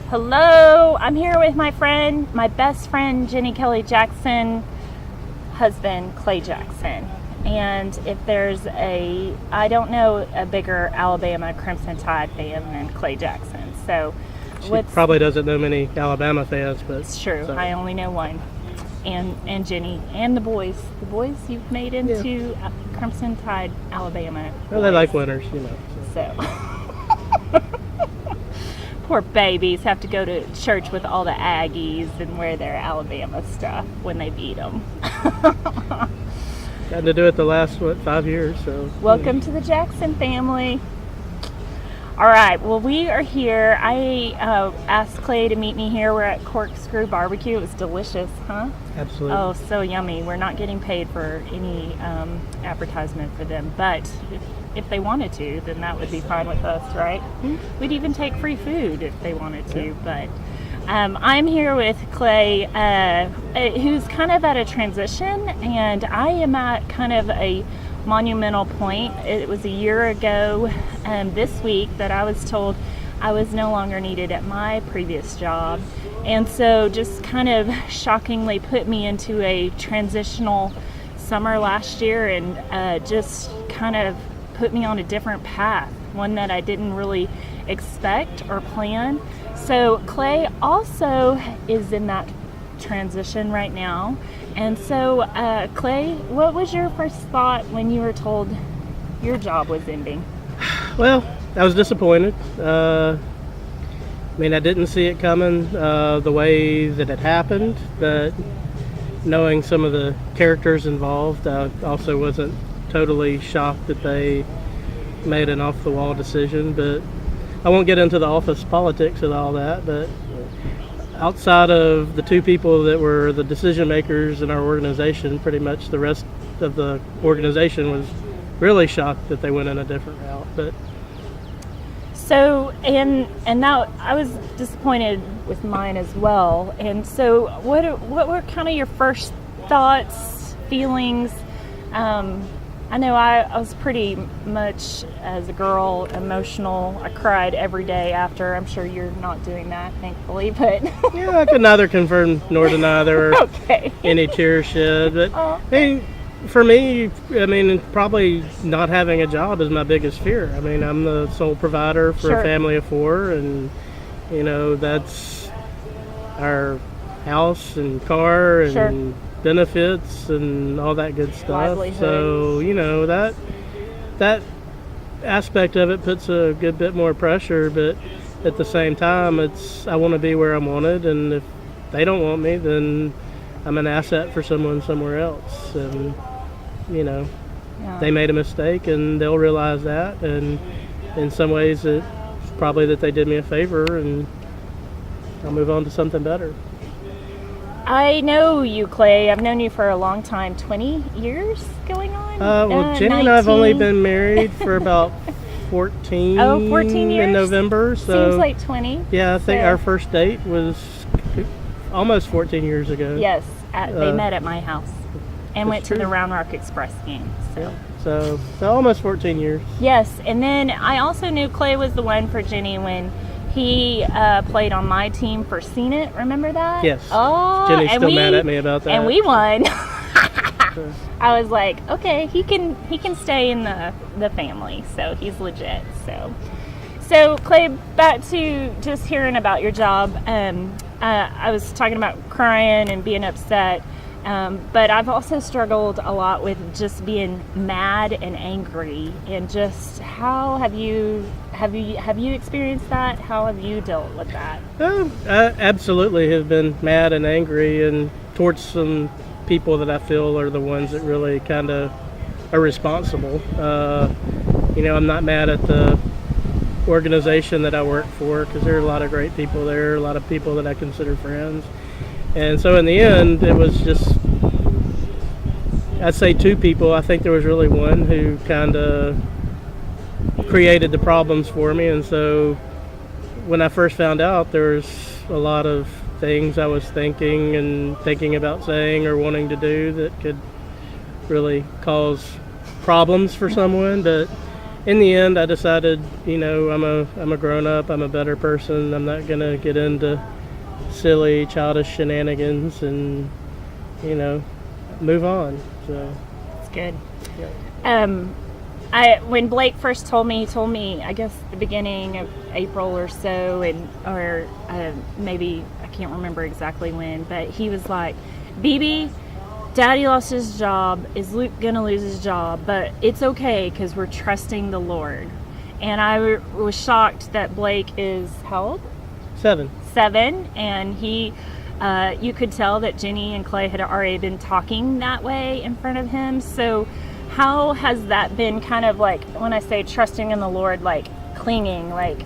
Hello, I'm here with my friend, my best friend, Jenny Kelly Jackson, husband, Clay Jackson. And if there's I don't know a bigger Alabama Crimson Tide fan than Clay Jackson. So, She probably doesn't know many Alabama fans, but it's true. So. I only know one. And Jenny and the boys you've made into Crimson Tide Alabama. Well, they like winners, So. Poor babies have to go to church with all the Aggies and wear their Alabama stuff when they beat them. Got to do it the last 5 years. So welcome to the Jackson family. All right, well, we are here. I asked Clay to meet me here. We're at Corkscrew Barbecue. It was delicious, huh? Absolutely. Oh, so yummy. We're not getting paid for any advertisement for them, but if they wanted to, then that would be fine with us, right? Mm-hmm. We'd even take free food if they wanted to. But I'm here with Clay, who's kind of at a transition, and I am at kind of a monumental point. It was a year ago this week that I was told I was no longer needed at my previous job, and so just kind of shockingly put me into a transitional summer last year, and just kind of put me on a different path, one that I didn't really expect or plan. So Clay also is in that transition right now. And so, Clay, what was your first thought when you were told your job was ending? Well, I was disappointed. I didn't see it coming the way that it happened, but knowing some of the characters involved, I also wasn't totally shocked that they made an off-the-wall decision. But I won't get into the office politics and all that, but outside of the two people that were the decision makers in our organization, pretty much the rest of the organization was really shocked that they went in a different route. But so, and now I was disappointed with mine as well. And so what were kind of your first thoughts, feelings? I know I was pretty much, as a girl, emotional. I cried every day after. I'm sure you're not doing that, thankfully, but yeah, I could neither confirm nor deny there were any tears shed. But for me, probably not having a job is my biggest fear. I'm the sole provider for a family of four, and that's our house and car and benefits and all that good stuff. Livelihood. So that aspect of it puts a good bit more pressure, but at the same time, I want to be where I'm wanted, and if they don't want me, then I'm an asset for someone somewhere else. And they made a mistake, and they'll realize that, and in some ways it's probably that they did me a favor, and I'll move on to something better. I know you, Clay. I've known you for a long time. 20 years going on? Jenny 19? and I have only been married for about 14 14 years? In November. So seems like 20. Yeah, I think our first date was almost 14 years ago. Yes, they met at my house and went to the Round Rock Express game. So almost 14 years. Yes, and then I also knew Clay was the one for Jenny when he played on my team for Seen It. Remember that? Yes. Oh, Jenny's still mad at me about that. And we won. I was like, okay, he can stay in the family, so he's legit. So Clay, back to just hearing about your job. I was talking about crying and being upset. But I've also struggled a lot with just being mad and angry, and just how have you experienced that? How have you dealt with that? I absolutely have been mad and angry, and towards some people that I feel are the ones that really kind of are responsible. I'm not mad at the organization that I work for, because there are a lot of great people there, a lot of people that I consider friends. And so in the end, it was just, I'd say two people. I think there was really one who kind of created the problems for me. And so when I first found out, there was a lot of things I was thinking about saying or wanting to do that could really cause problems for someone. But in the end, I decided, I'm a grown up. I'm a better person. I'm not gonna get into silly, childish shenanigans, and move on. So It's good. yeah. When Blake first told me, I guess the beginning of April or so, or maybe I can't remember exactly when, but he was like, "BB, Daddy lost his job. Is Luke gonna lose his job? But it's okay because we're trusting the Lord." And I was shocked that Blake is how old? 7. 7, and he. You could tell that Jenny and Clay had already been talking that way in front of him. So how has that been kind of like, when I say trusting in the Lord, like clinging, like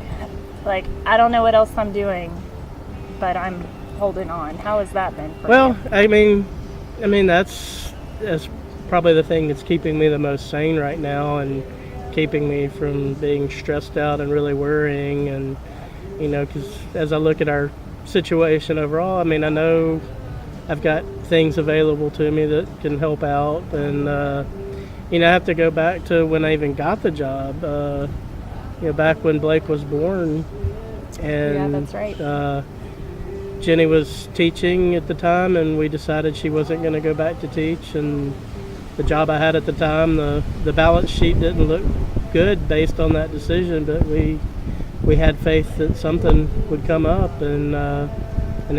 I don't know what else I'm doing, but I'm holding on. How has that been for you? I mean that's probably the thing that's keeping me the most sane right now, and keeping me from being stressed out and really worrying. And because as I look at our situation overall, I know I've got things available to me that can help out, and I have to go back to when I even got the job, back when Blake was born, and yeah, that's right. Jenny was teaching at the time, and we decided she wasn't going to go back to teach. And the job I had at the time, the balance sheet didn't look good based on that decision, but we had faith that something would come up, and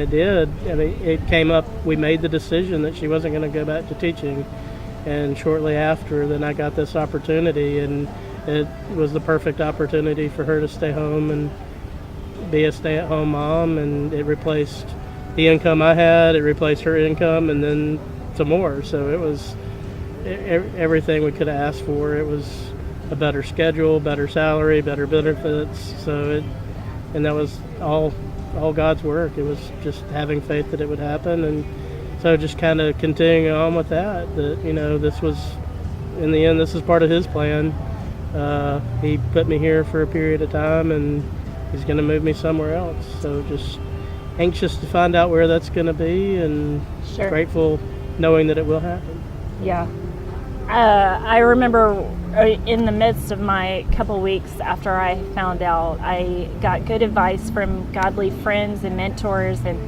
it did. It came up. We made the decision that she wasn't going to go back to teaching, and shortly after, then I got this opportunity, and it was the perfect opportunity for her to stay home and be a stay-at-home mom, and it replaced the income I had. It replaced her income, and then some more. So it was everything we could have asked for. It was a better schedule, better salary, better benefits. And that was all God's work. It was just having faith that it would happen, and so just kind of continuing on with that. This was, in the end, this is part of His plan. He put me here for a period of time, and He's going to move me somewhere else. So just anxious to find out where that's going to be, and Sure. grateful knowing that it will happen. Yeah. I remember in the midst of my couple weeks after I found out, I got good advice from godly friends and mentors. And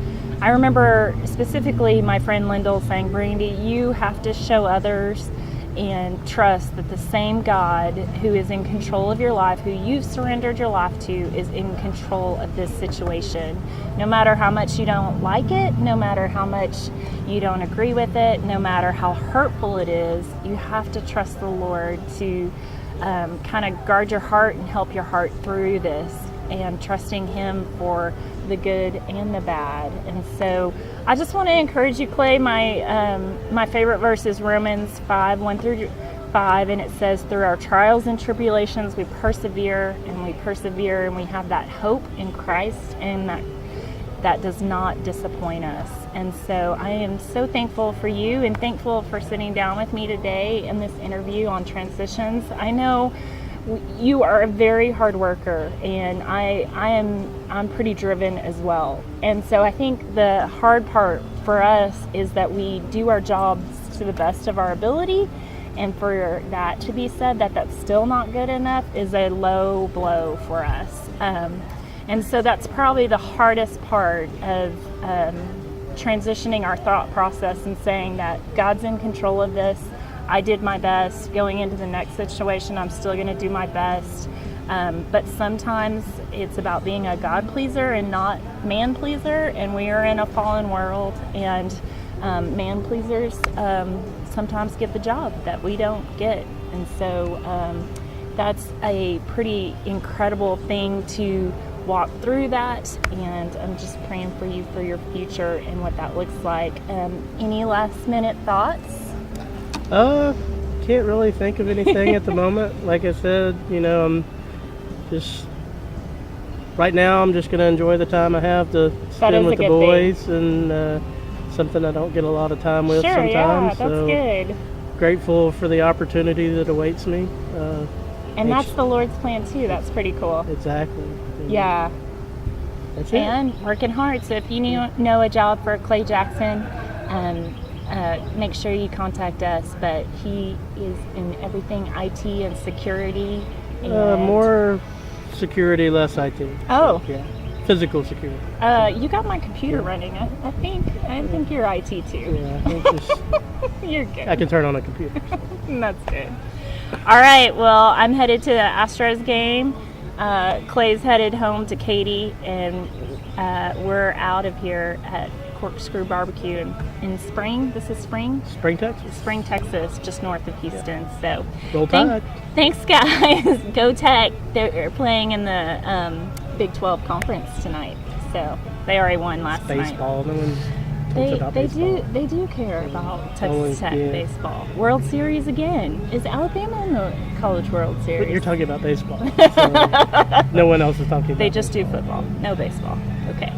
I remember specifically my friend Lyndall saying, "Brandy, you have to show others and trust that the same God who is in control of your life, who you've surrendered your life to, is in control of this situation. No matter how much you don't like it, no matter how much you don't agree with it, no matter how hurtful it is, you have to trust the Lord to kind of guard your heart and help your heart through this, and trusting Him for the good and the bad." And so I just want to encourage you, Clay. My favorite verse is Romans 5:1-5, and it says, "Through our trials and tribulations we persevere, and we have that hope in Christ, and that does not disappoint us." And so I am so thankful for you, and thankful for sitting down with me today in this interview on transitions. I know you are a very hard worker, and I'm pretty driven as well. And so I think the hard part for us is that we do our jobs to the best of our ability, and for that to be said that that's still not good enough is a low blow for us. And so that's probably the hardest part of transitioning our thought process and saying that God's in control of this. I did my best. Going into the next situation, I'm still going to do my best. But sometimes it's about being a God pleaser and not man pleaser. And we are in a fallen world, and man pleasers sometimes get the job that we don't get. And so that's a pretty incredible thing to walk through that. And I'm just praying for you for your future and what that looks like. Any last minute thoughts? Can't really think of anything at the moment. Like I said, I'm just right now. I'm just going to enjoy the time I have to spend with the boys, and something I don't get a lot of time with sometimes. Yeah, that's so good. Grateful for the opportunity that awaits me. And that's the Lord's plan too. That's pretty cool. Exactly. Yeah. That's it. And working hard. So if you know a job for Clay Jackson, make sure you contact us. But he is in everything IT and security, And- More security, less IT. Oh. Yeah. Physical security. You got my computer running. I think you're IT too. Yeah. It's just, You're good. I can turn on a computer. That's good. All right. Well, I'm headed to the Astros game. Clay's headed home to Katie, and we're out of here at Corkscrew Barbecue in Spring. This is Spring, Spring, Texas. Texas, just north of Houston. So, Roll Tide. thanks, guys. Go Tech. They're playing in the Big 12 conference tonight. So they already won last night. Baseball. No one talks about baseball. They do care about Texas Only- Tech yeah. baseball. World Series again. Is Alabama in the College World But Series? you're talking about baseball. So no one else is talking about They just do baseball. football, no baseball. Okay.